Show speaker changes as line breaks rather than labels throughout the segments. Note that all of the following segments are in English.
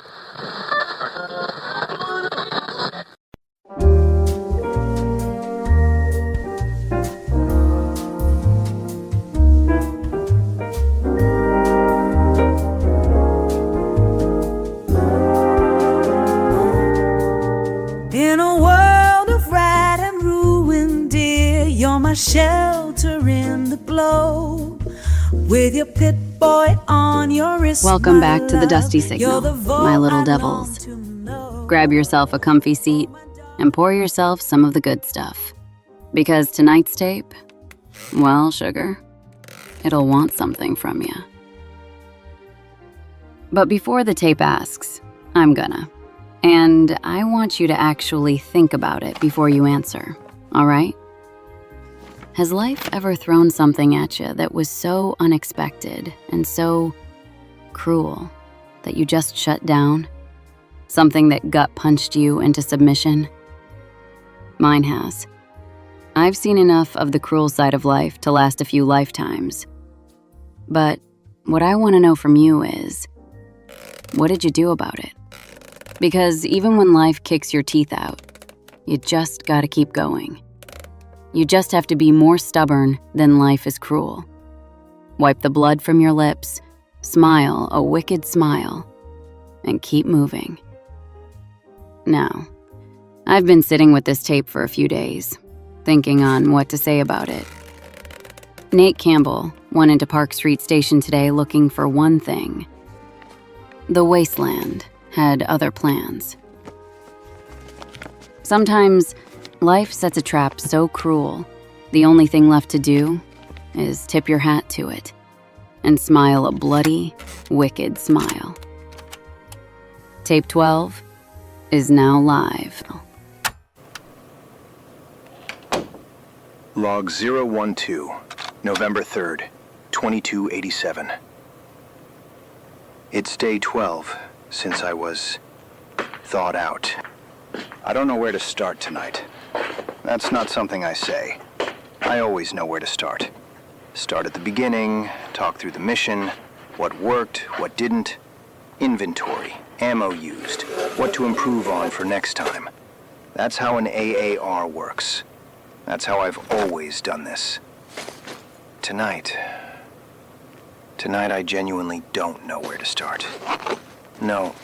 In a world of rat and ruin, dear, you're my shelter in the glow. With your Pip-Boy on your wrist.
Welcome back to the Dusty Signal, my little devils. Grab yourself a comfy seat and pour yourself some of the good stuff. Because tonight's tape, well, sugar, it'll want something from you. But before the tape asks, I'm gonna. And I want you to actually think about it before you answer, all right? Has life ever thrown something at you that was so unexpected and so cruel that you just shut down? Something that gut punched you into submission? Mine has. I've seen enough of the cruel side of life to last a few lifetimes. But what I want to know from you is, what did you do about it? Because even when life kicks your teeth out, you just gotta keep going. You just have to be more stubborn than life is cruel. Wipe the blood from your lips, smile a wicked smile, and keep moving. Now, I've been sitting with this tape for a few days, thinking on what to say about it. Nate Campbell went into Park Street Station today looking for one thing. The wasteland had other plans. Sometimes, life sets a trap so cruel, the only thing left to do is tip your hat to it and smile a bloody, wicked smile. Tape 12 is now live.
Log 012, November 3rd, 2287. It's day 12 since I was thawed out. I don't know where to start tonight. That's not something I say. I always know where to start. Start at the beginning, talk through the mission, what worked, what didn't, inventory, ammo used, what to improve on for next time. That's how an AAR works. That's how I've always done this. Tonight I genuinely don't know where to start. No,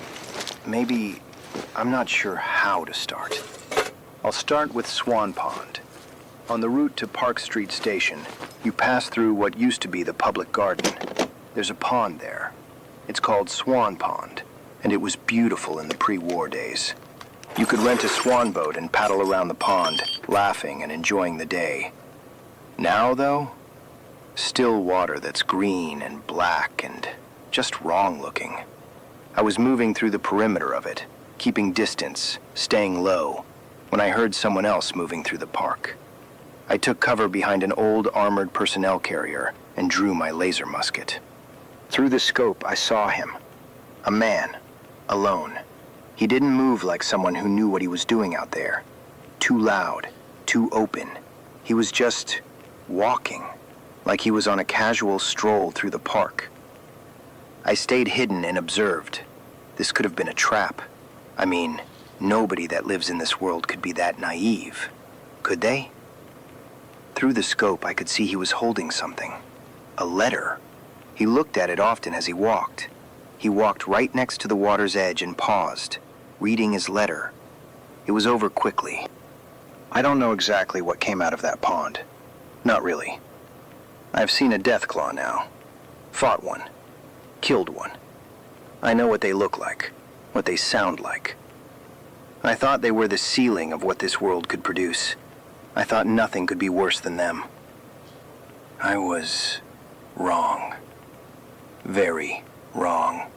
maybe I'm not sure how to start. I'll start with Swan Pond. On the route to Park Street Station, you pass through what used to be the public garden. There's a pond there. It's called Swan Pond, and it was beautiful in the pre-war days. You could rent a swan boat and paddle around the pond, laughing and enjoying the day. Now, though, still water that's green and black and just wrong looking. I was moving through the perimeter of it, keeping distance, staying low, when I heard someone else moving through the park. I took cover behind an old armored personnel carrier and drew my laser musket. Through the scope, I saw him. A man, alone. He didn't move like someone who knew what he was doing out there. Too loud, too open. He was just walking, like he was on a casual stroll through the park. I stayed hidden and observed. This could have been a trap. I mean, nobody that lives in this world could be that naive. Could they? Through the scope, I could see he was holding something. A letter. He looked at it often as he walked. He walked right next to the water's edge and paused, reading his letter. It was over quickly. I don't know exactly what came out of that pond. Not really. I've seen a deathclaw now. Fought one. Killed one. I know what they look like, what they sound like. I thought they were the ceiling of what this world could produce. I thought nothing could be worse than them. I was wrong. Very wrong.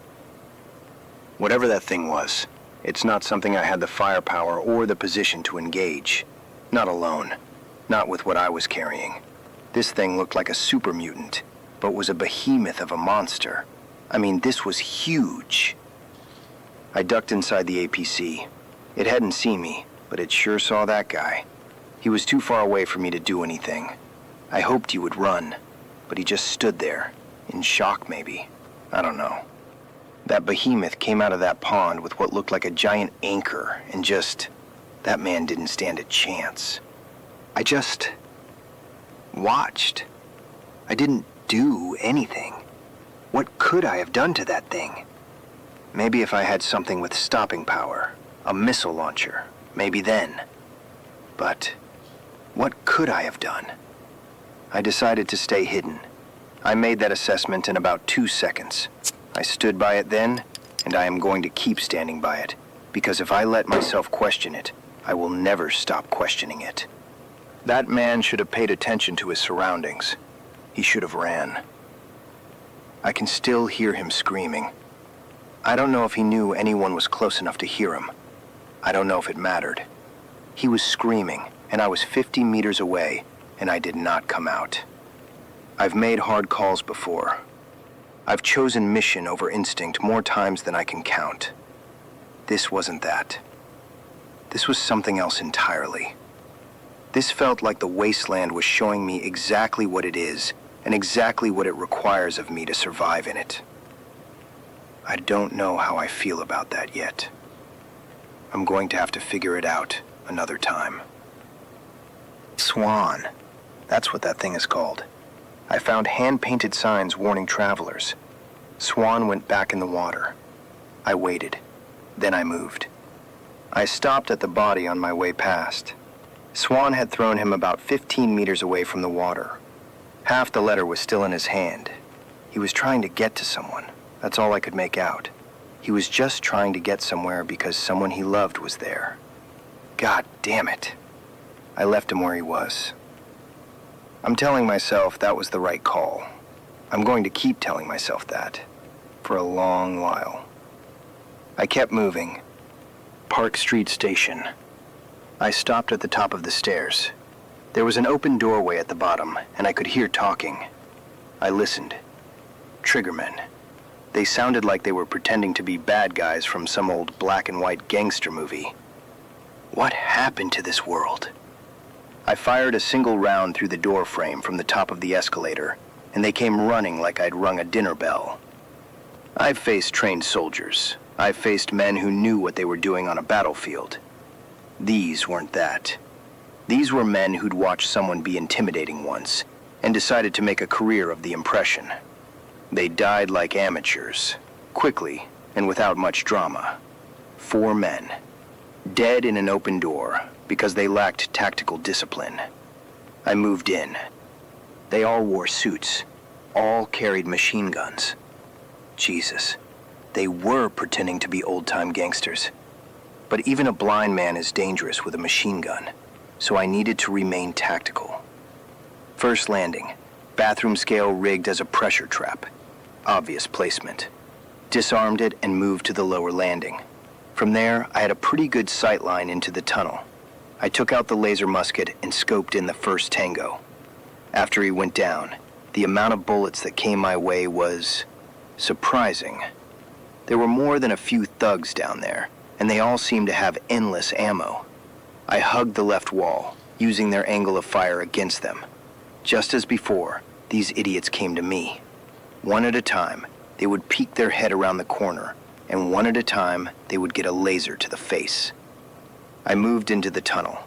Whatever that thing was, it's not something I had the firepower or the position to engage. Not alone. Not with what I was carrying. This thing looked like a super mutant, but was a behemoth of a monster. I mean, this was huge. I ducked inside the APC. It hadn't seen me, but it sure saw that guy. He was too far away for me to do anything. I hoped he would run, but he just stood there, in shock maybe. I don't know. That behemoth came out of that pond with what looked like a giant anchor, and that man didn't stand a chance. I just watched. I didn't do anything. What could I have done to that thing? Maybe if I had something with stopping power, a missile launcher, maybe then. But what could I have done? I decided to stay hidden. I made that assessment in about 2 seconds. I stood by it then, and I am going to keep standing by it, because if I let myself question it, I will never stop questioning it. That man should have paid attention to his surroundings. He should have ran. I can still hear him screaming. I don't know if he knew anyone was close enough to hear him. I don't know if it mattered. He was screaming, and I was 50 meters away, and I did not come out. I've made hard calls before. I've chosen mission over instinct more times than I can count. This wasn't that. This was something else entirely. This felt like the wasteland was showing me exactly what it is and exactly what it requires of me to survive in it. I don't know how I feel about that yet. I'm going to have to figure it out another time. Swan. That's what that thing is called. I found hand-painted signs warning travelers. Swan went back in the water. I waited. Then I moved. I stopped at the body on my way past. Swan had thrown him about 15 meters away from the water. Half the letter was still in his hand. He was trying to get to someone. That's all I could make out. He was just trying to get somewhere because someone he loved was there. God damn it. I left him where he was. I'm telling myself that was the right call. I'm going to keep telling myself that. For a long while. I kept moving. Park Street Station. I stopped at the top of the stairs. There was an open doorway at the bottom, and I could hear talking. I listened. Triggermen. They sounded like they were pretending to be bad guys from some old black and white gangster movie. What happened to this world? I fired a single round through the door frame from the top of the escalator, and they came running like I'd rung a dinner bell. I've faced trained soldiers. I've faced men who knew what they were doing on a battlefield. These weren't that. These were men who'd watched someone be intimidating once, and decided to make a career of the impression. They died like amateurs, quickly and without much drama. 4 men, dead in an open door because they lacked tactical discipline. I moved in. They all wore suits, all carried machine guns. Jesus, they were pretending to be old-time gangsters. But even a blind man is dangerous with a machine gun, so I needed to remain tactical. First landing, bathroom scale rigged as a pressure trap. Obvious placement. Disarmed it and moved to the lower landing. From there, I had a pretty good sight line into the tunnel. I took out the laser musket and scoped in the first tango. After he went down, the amount of bullets that came my way was surprising. There were more than a few thugs down there, and they all seemed to have endless ammo. I hugged the left wall, using their angle of fire against them. Just as before, these idiots came to me. One at a time, they would peek their head around the corner, and one at a time, they would get a laser to the face. I moved into the tunnel.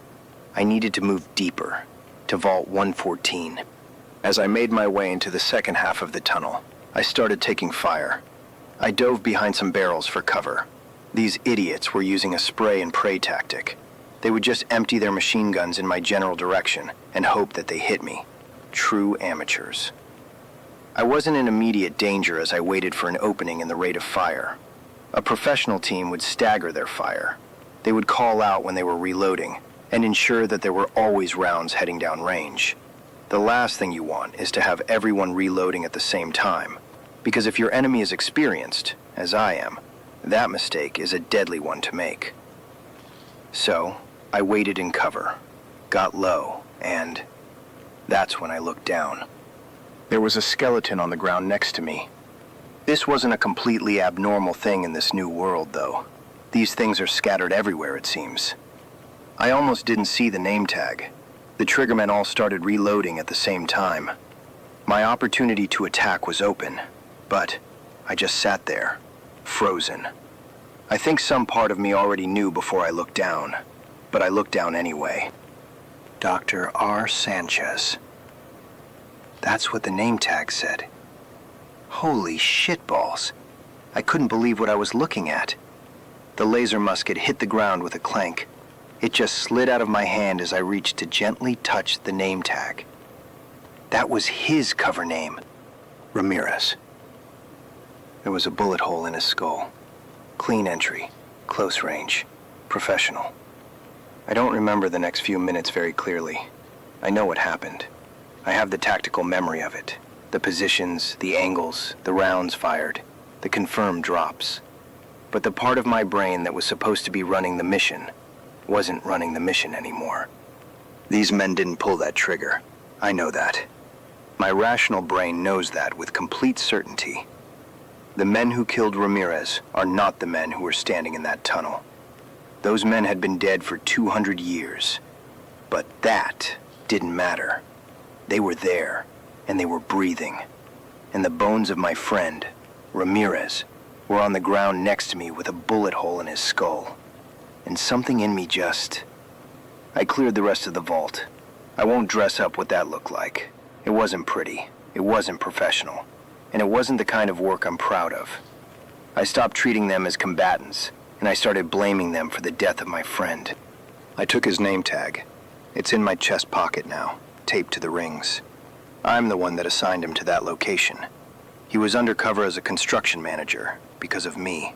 I needed to move deeper, to Vault 114. As I made my way into the second half of the tunnel, I started taking fire. I dove behind some barrels for cover. These idiots were using a spray and pray tactic. They would just empty their machine guns in my general direction and hope that they hit me. True amateurs. I wasn't in immediate danger as I waited for an opening in the rate of fire. A professional team would stagger their fire. They would call out when they were reloading and ensure that there were always rounds heading down range. The last thing you want is to have everyone reloading at the same time, because if your enemy is experienced, as I am, that mistake is a deadly one to make. So, I waited in cover, got low, and that's when I looked down. There was a skeleton on the ground next to me. This wasn't a completely abnormal thing in this new world, though. These things are scattered everywhere, it seems. I almost didn't see the name tag. The Triggermen all started reloading at the same time. My opportunity to attack was open, but I just sat there, frozen. I think some part of me already knew before I looked down, but I looked down anyway. Dr. R. Sanchez. That's what the name tag said. Holy shitballs. I couldn't believe what I was looking at. The laser musket hit the ground with a clank. It just slid out of my hand as I reached to gently touch the name tag. That was his cover name, Ramirez. There was a bullet hole in his skull. Clean entry, close range, professional. I don't remember the next few minutes very clearly. I know what happened. I have the tactical memory of it. The positions, the angles, the rounds fired, the confirmed drops. But the part of my brain that was supposed to be running the mission wasn't running the mission anymore. These men didn't pull that trigger. I know that. My rational brain knows that with complete certainty. The men who killed Ramirez are not the men who were standing in that tunnel. Those men had been dead for 200 years. But that didn't matter. They were there, and they were breathing. And the bones of my friend, Ramirez, were on the ground next to me with a bullet hole in his skull. And something in me just... I cleared the rest of the vault. I won't dress up what that looked like. It wasn't pretty. It wasn't professional. And it wasn't the kind of work I'm proud of. I stopped treating them as combatants, and I started blaming them for the death of my friend. I took his name tag. It's in my chest pocket now, taped to the rings. I'm the one that assigned him to that location. He was undercover as a construction manager, because of me.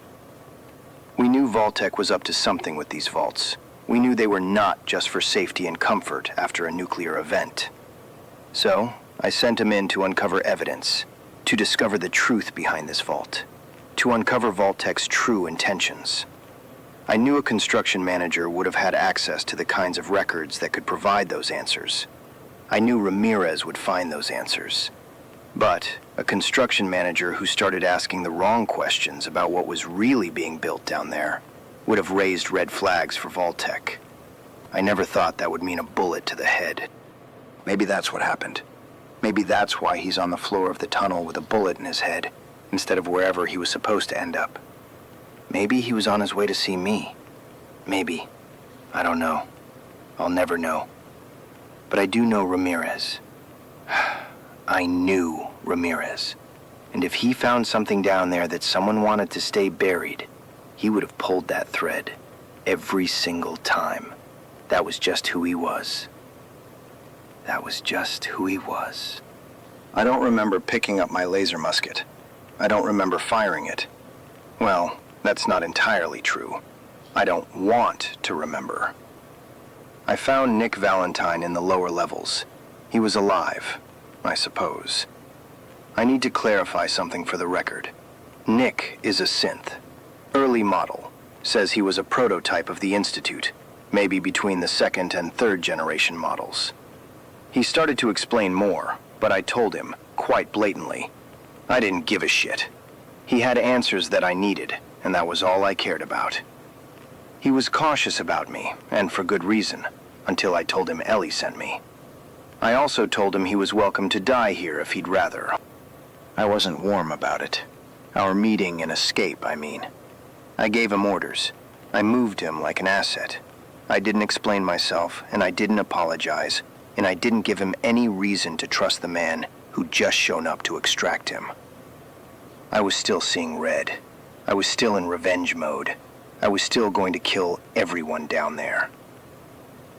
We knew Vault-Tec was up to something with these vaults. We knew they were not just for safety and comfort after a nuclear event. So, I sent him in to uncover evidence, to discover the truth behind this vault, to uncover Vault-Tec's true intentions. I knew a construction manager would have had access to the kinds of records that could provide those answers. I knew Ramirez would find those answers. But a construction manager who started asking the wrong questions about what was really being built down there would have raised red flags for Vault-Tec. I never thought that would mean a bullet to the head. Maybe that's what happened. Maybe that's why he's on the floor of the tunnel with a bullet in his head, instead of wherever he was supposed to end up. Maybe he was on his way to see me. Maybe. I don't know. I'll never know. But I do know Ramirez. I knew Ramirez. And if he found something down there that someone wanted to stay buried, he would have pulled that thread every single time. That was just who he was. That was just who he was. I don't remember picking up my laser musket. I don't remember firing it. Well, that's not entirely true. I don't want to remember. I found Nick Valentine in the lower levels. He was alive, I suppose. I need to clarify something for the record. Nick is a synth. Early model. Says he was a prototype of the Institute, maybe between the second and third generation models. He started to explain more, but I told him, quite blatantly, I didn't give a shit. He had answers that I needed, and that was all I cared about. He was cautious about me, and for good reason, until I told him Ellie sent me. I also told him he was welcome to die here if he'd rather. I wasn't warm about it. Our meeting and escape, I mean. I gave him orders. I moved him like an asset. I didn't explain myself, and I didn't apologize, and I didn't give him any reason to trust the man who'd just shown up to extract him. I was still seeing red. I was still in revenge mode. I was still going to kill everyone down there.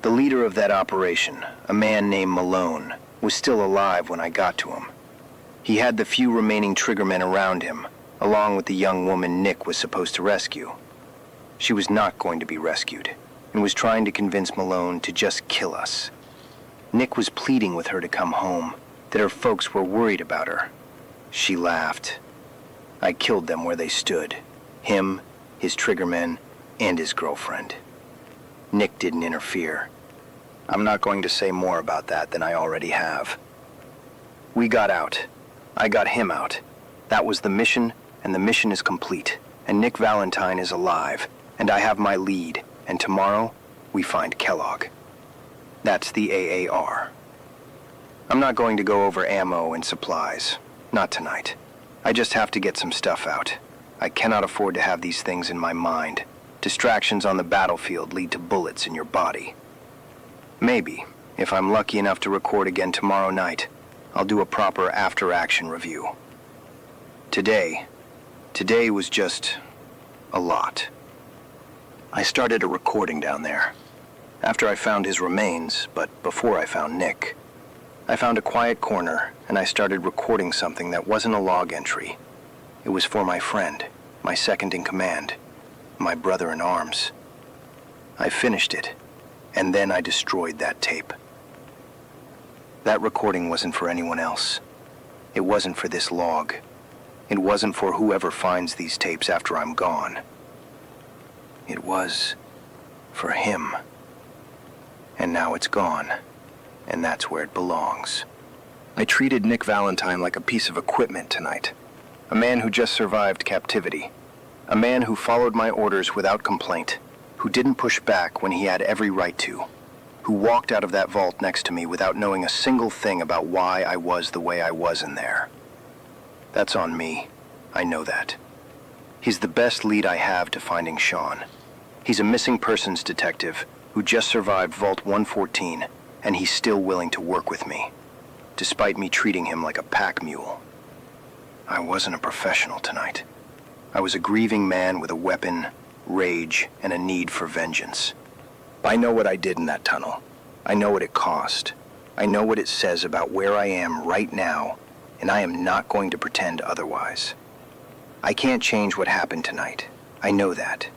The leader of that operation, a man named Malone, was still alive when I got to him. He had the few remaining Triggermen around him, along with the young woman Nick was supposed to rescue. She was not going to be rescued, and was trying to convince Malone to just kill us. Nick was pleading with her to come home, that her folks were worried about her. She laughed. I killed them where they stood. Him, his Triggermen, and his girlfriend. Nick didn't interfere. I'm not going to say more about that than I already have. We got out. I got him out. That was the mission, and the mission is complete. And Nick Valentine is alive, and I have my lead, and tomorrow, we find Kellogg. That's the AAR. I'm not going to go over ammo and supplies. Not tonight. I just have to get some stuff out. I cannot afford to have these things in my mind. Distractions on the battlefield lead to bullets in your body. Maybe, if I'm lucky enough to record again tomorrow night, I'll do a proper after-action review. Today was just a lot. I started a recording down there. After I found his remains, but before I found Nick. I found a quiet corner, and I started recording something that wasn't a log entry. It was for my friend, my second in command, my brother in arms. I finished it, and then I destroyed that tape. That recording wasn't for anyone else. It wasn't for this log. It wasn't for whoever finds these tapes after I'm gone. It was for him. And now it's gone, and that's where it belongs. I treated Nick Valentine like a piece of equipment tonight. A man who just survived captivity. A man who followed my orders without complaint. Who didn't push back when he had every right to. Who walked out of that vault next to me without knowing a single thing about why I was the way I was in there. That's on me. I know that. He's the best lead I have to finding Sean. He's a missing persons detective who just survived Vault 114, and he's still willing to work with me, despite me treating him like a pack mule. I wasn't a professional tonight. I was a grieving man with a weapon, rage, and a need for vengeance. I know what I did in that tunnel. I know what it cost. I know what it says about where I am right now, and I am not going to pretend otherwise. I can't change what happened tonight. I know that.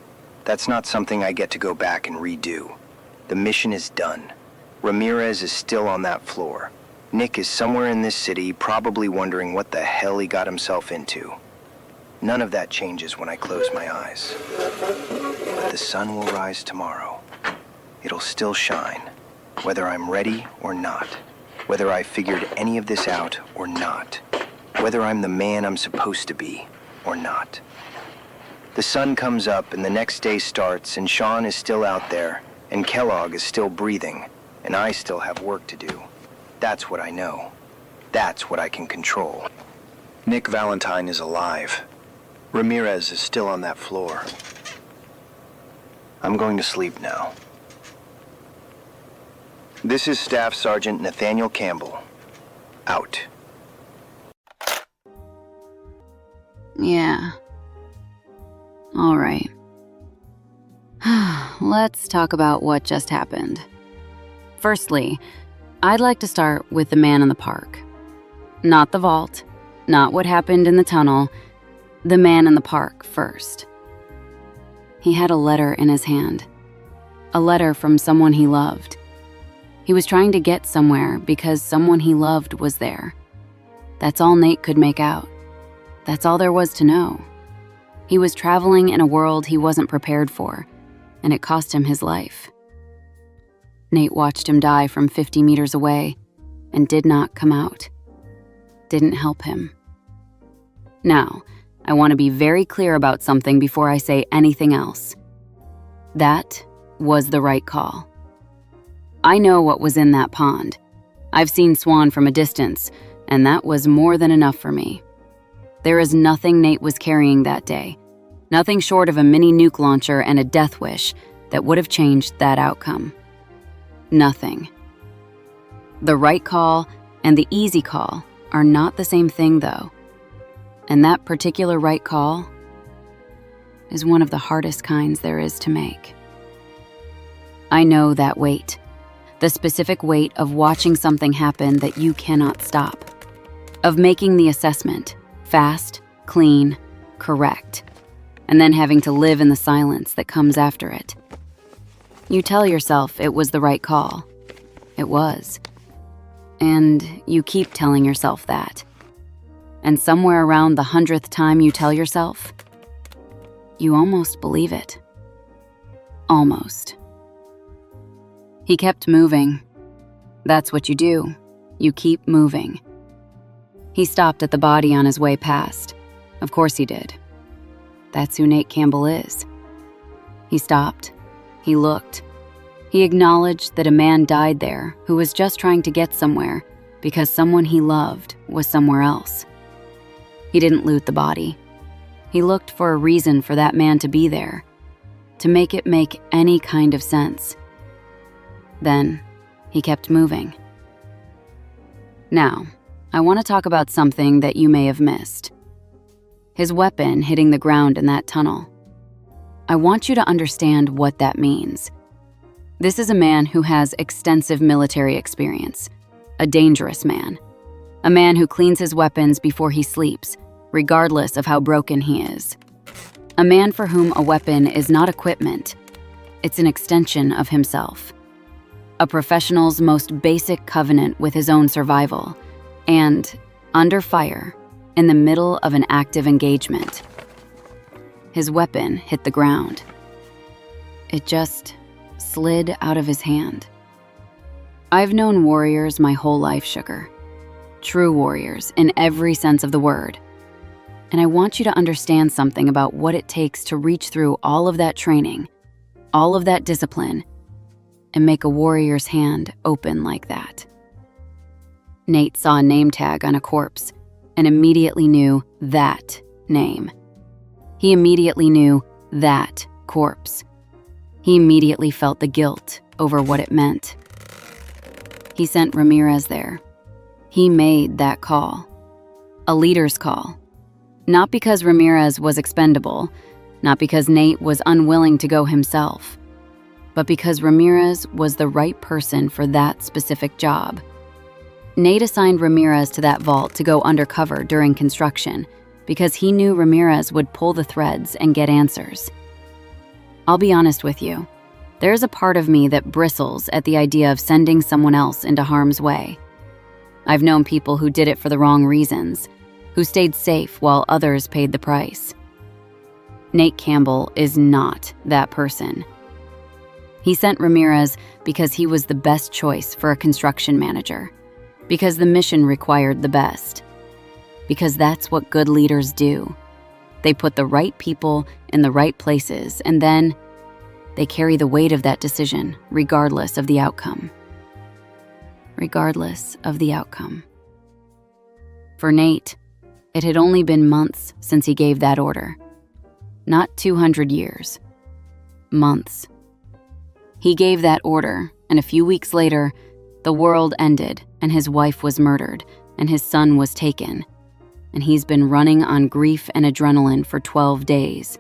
That's not something I get to go back and redo. The mission is done. Ramirez is still on that floor. Nick is somewhere in this city, probably wondering what the hell he got himself into. None of that changes when I close my eyes. But the sun will rise tomorrow. It'll still shine, whether I'm ready or not, whether I figured any of this out or not, whether I'm the man I'm supposed to be or not. The sun comes up and the next day starts, and Sean is still out there, and Kellogg is still breathing, and I still have work to do. That's what I know. That's what I can control. Nick Valentine is alive. Ramirez is still on that floor. I'm going to sleep now. This is Staff Sergeant Nathaniel Campbell. Out.
Yeah. All right. Let's talk about what just happened. Firstly, I'd like to start with the man in the park. Not the vault, not what happened in the tunnel, the man in the park first. He had a letter in his hand. A letter from someone he loved. He was trying to get somewhere because someone he loved was there. That's all Nate could make out. That's all there was to know. He was traveling in a world he wasn't prepared for, and it cost him his life. Nate watched him die from 50 meters away and did not come out. Didn't help him. Now, I want to be very clear about something before I say anything else. That was the right call. I know what was in that pond. I've seen Swan from a distance, and that was more than enough for me. There is nothing Nate was carrying that day, nothing short of a mini nuke launcher and a death wish that would have changed that outcome. Nothing. The right call and the easy call are not the same thing, though. And that particular right call is one of the hardest kinds there is to make. I know that weight, the specific weight of watching something happen that you cannot stop, of making the assessment, fast, clean, correct, and then having to live in the silence that comes after it. You tell yourself it was the right call. It was. And you keep telling yourself that. And somewhere around the 100th time you tell yourself, you almost believe it. Almost. He kept moving. That's what you do. You keep moving. He stopped at the body on his way past. Of course he did. That's who Nate Campbell is. He stopped. He looked. He acknowledged that a man died there who was just trying to get somewhere because someone he loved was somewhere else. He didn't loot the body. He looked for a reason for that man to be there, to make it make any kind of sense. Then, he kept moving. Now, I want to talk about something that you may have missed. His weapon hitting the ground in that tunnel. I want you to understand what that means. This is a man who has extensive military experience, a dangerous man, a man who cleans his weapons before he sleeps, regardless of how broken he is. A man for whom a weapon is not equipment, it's an extension of himself. A professional's most basic covenant with his own survival, and, under fire, in the middle of an active engagement, his weapon hit the ground. It just slid out of his hand. I've known warriors my whole life, Sugar. True warriors in every sense of the word. And I want you to understand something about what it takes to reach through all of that training, all of that discipline, and make a warrior's hand open like that. Nate saw a name tag on a corpse and immediately knew that name. He immediately knew that corpse. He immediately felt the guilt over what it meant. He sent Ramirez there. He made that call. A leader's call. Not because Ramirez was expendable, not because Nate was unwilling to go himself, but because Ramirez was the right person for that specific job. Nate assigned Ramirez to that vault to go undercover during construction because he knew Ramirez would pull the threads and get answers. I'll be honest with you. There's a part of me that bristles at the idea of sending someone else into harm's way. I've known people who did it for the wrong reasons, who stayed safe while others paid the price. Nate Campbell is not that person. He sent Ramirez because he was the best choice for a construction manager, because the mission required the best, because that's what good leaders do. They put the right people in the right places, and then they carry the weight of that decision, regardless of the outcome. Regardless of the outcome. For Nate, it had only been months since he gave that order. Not 200 years. Months. He gave that order, and a few weeks later, the world ended, and his wife was murdered, and his son was taken. And he's been running on grief and adrenaline for 12 days.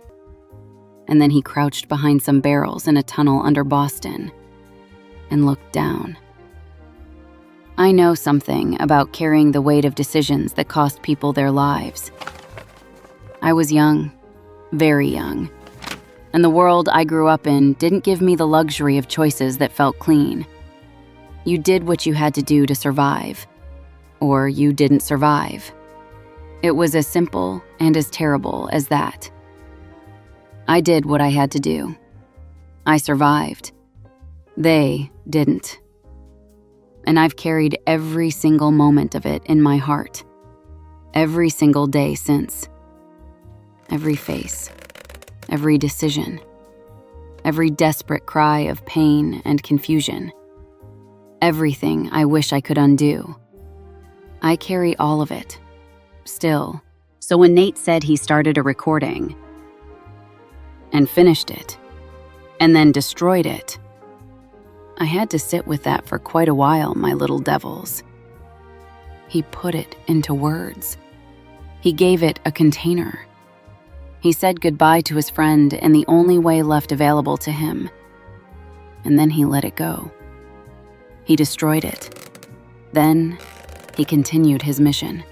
And then he crouched behind some barrels in a tunnel under Boston and looked down. I know something about carrying the weight of decisions that cost people their lives. I was young, very young, and the world I grew up in didn't give me the luxury of choices that felt clean. You did what you had to do to survive, or you didn't survive. It was as simple and as terrible as that. I did what I had to do. I survived. They didn't. And I've carried every single moment of it in my heart. Every single day since. Every face. Every decision. Every desperate cry of pain and confusion. Everything I wish I could undo. I carry all of it. Still. So when Nate said he started a recording and finished it and then destroyed it, I had to sit with that for quite a while, my little devils. He put it into words. He gave it a container. He said goodbye to his friend in the only way left available to him. And then he let it go. He destroyed it. Then he continued his mission.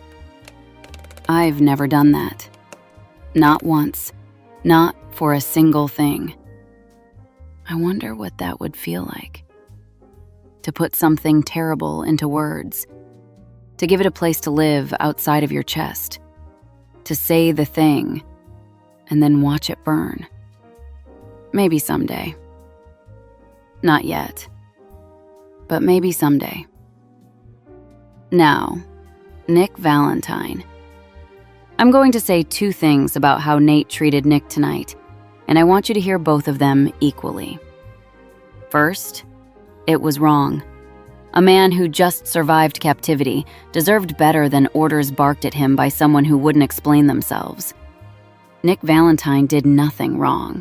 I've never done that. Not once. Not for a single thing. I wonder what that would feel like. To put something terrible into words. To give it a place to live outside of your chest. To say the thing and then watch it burn. Maybe someday. Not yet. But maybe someday. Now, Nick Valentine. I'm going to say two things about how Nate treated Nick tonight, and I want you to hear both of them equally. First, it was wrong. A man who just survived captivity deserved better than orders barked at him by someone who wouldn't explain themselves. Nick Valentine did nothing wrong.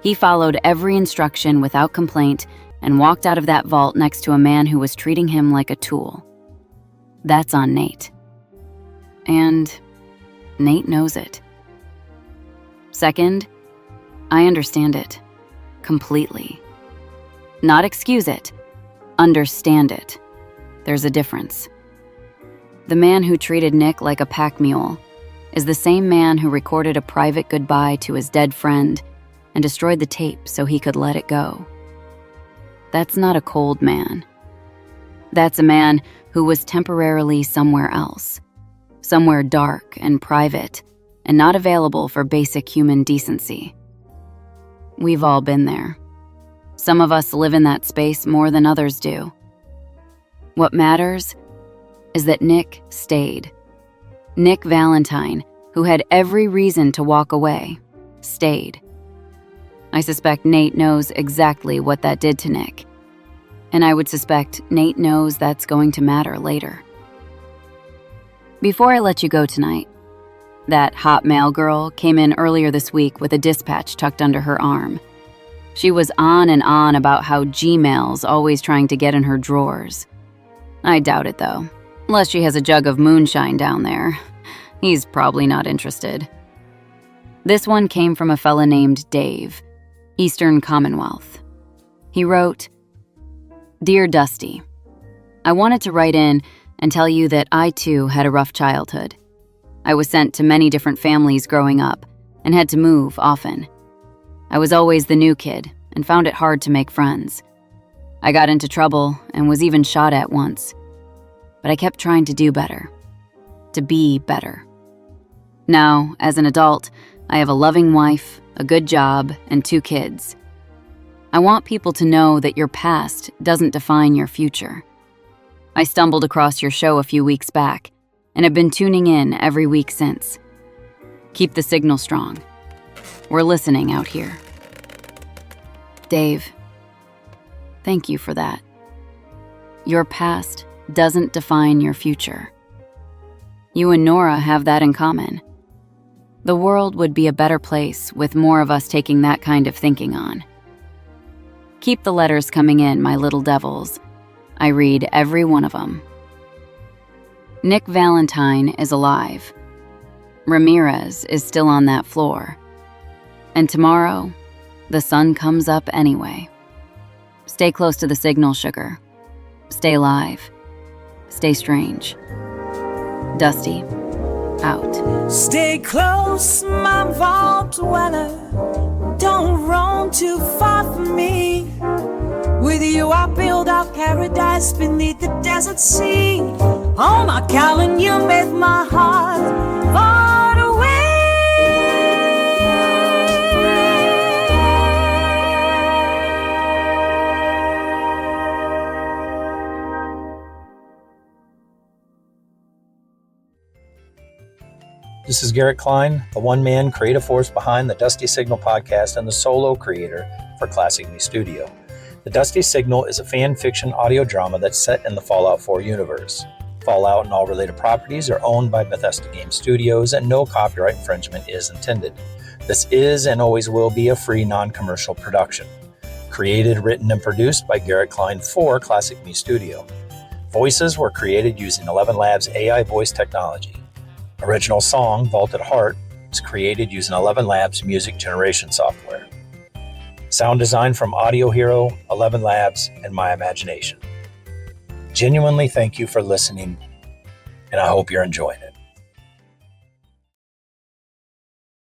He followed every instruction without complaint and walked out of that vault next to a man who was treating him like a tool. That's on Nate. And Nate knows it. Second, I understand it. Completely. Not excuse it. Understand it. There's a difference. The man who treated Nick like a pack mule is the same man who recorded a private goodbye to his dead friend and destroyed the tape so he could let it go. That's not a cold man. That's a man who was temporarily somewhere else, somewhere dark and private and not available for basic human decency. We've all been there. Some of us live in that space more than others do. What matters is that Nick stayed. Nick Valentine, who had every reason to walk away, stayed. I suspect Nate knows exactly what that did to Nick. And I would suspect Nate knows that's going to matter later. Before I let you go tonight, that hot mail girl came in earlier this week with a dispatch tucked under her arm. She was on and on about how Gmail's always trying to get in her drawers. I doubt it, though. Unless she has a jug of moonshine down there. He's probably not interested. This one came from a fella named Dave, Eastern Commonwealth. He wrote, "Dear Dusty, I wanted to write in and tell you that I too had a rough childhood. I was sent to many different families growing up and had to move often. I was always the new kid and found it hard to make friends. I got into trouble and was even shot at once. But I kept trying to do better, to be better. Now, as an adult, I have a loving wife, a good job, and 2 kids. I want people to know that your past doesn't define your future. I stumbled across your show a few weeks back and have been tuning in every week since. Keep the signal strong. We're listening out here." Dave, thank you for that. Your past doesn't define your future. You and Nora have that in common. The world would be a better place with more of us taking that kind of thinking on. Keep the letters coming in, my little devils. I read every one of them. Nick Valentine is alive. Ramirez is still on that floor. And tomorrow, the sun comes up anyway. Stay close to the signal, sugar. Stay live. Stay strange. Dusty, out.
Stay close, my vault dweller. Don't roam too far from me. With you I build our paradise beneath the desert sea. Oh my Calvin, you make my heart far away.
This is Garrett Klein, the one-man creative force behind the Dusty Signal podcast and the solo creator for Classic Me Studio. The Dusty Signal is a fan fiction audio drama that's set in the Fallout 4 universe. Fallout and all related properties are owned by Bethesda Game Studios and no copyright infringement is intended. This is and always will be a free non-commercial production. Created, written, and produced by Garrett Klein for Classic Me Studio. Voices were created using 11 Labs AI voice technology. Original song, Vaulted Heart, was created using 11 Labs music generation software. Sound design from Audio Hero, 11 Labs, and My Imagination. Genuinely thank you for listening, and I hope you're enjoying it.